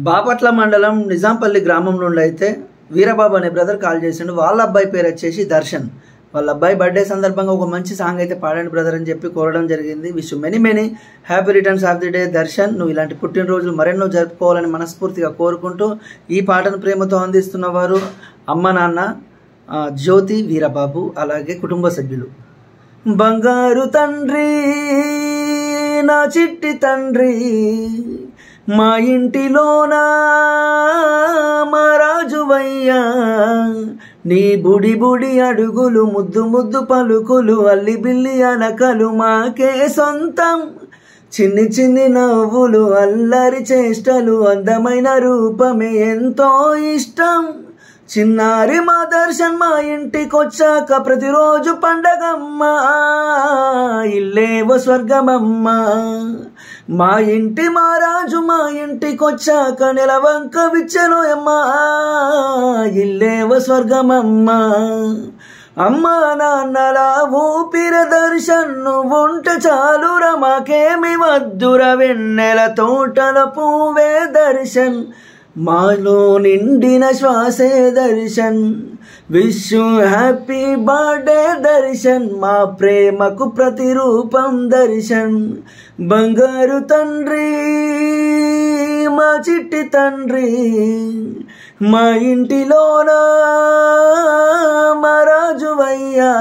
బాపట్ల మండలం నిజాంపల్లి గ్రామం నుండి అయితే వీరబాబు అనే బ్రదర్ కాల్ చేసిండు. వాళ్ళ అబ్బాయి పేరు వచ్చేసి దర్శన్. వాళ్ళ అబ్బాయి బర్త్డే సందర్భంగా ఒక మంచి సాంగ్ అయితే పాడండి బ్రదర్ అని చెప్పి కోరడం జరిగింది. Wish many happy returns of the day Darshan. నువ్వు ఇలాంటి పుట్టినరోజులు మరెన్నో జరుపుకోవాలని మనస్ఫూర్తిగా కోరుకుంటూ ఈ పాటను ప్రేమతో అందిస్తున్న వారు అమ్మ నాన్న జ్యోతి వీరబాబు అలాగే కుటుంబ సభ్యులు. బంగారు తండ్రి నా చిట్టి తండ్రి మా ఇంటిలోనా మా రాజువయ్యా, నీ బుడి బుడి అడుగులు ముద్దు ముద్దు పలుకులు అల్లి బిల్లి అనకలు మాకే సొంతం. చిన్ని చిన్ని నవ్వులు అల్లరి చేష్టలు అందమైన రూపమే ఎంతో ఇష్టం. చిన్నారి మా దర్శన్ మా ఇంటికొచ్చాక ప్రతిరోజు పండగమ్మ, ఇల్లేవో స్వర్గమమ్మ. మా ఇంటి మా రాజు మా ఇంటికొచ్చాక నెలవంక విచ్చెలోయమ్మ, ఇల్లేవో స్వర్గమమ్మ. అమ్మా నాన్నల ఊపిర దర్శన్ నువ్వుంటే చాలురా మాకేమి వద్దుర, వెన్నెల తోటల పువ్వే దర్శన్ మాలో నిండిన శ్వాసే Darshan. Wish you happy birthday Darshan, మా ప్రేమకు ప్రతిరూపం దర్శన్. బంగారు తండ్రి మా చిట్టి తండ్రి మా ఇంటిలోనా మా రాజువయ్యా.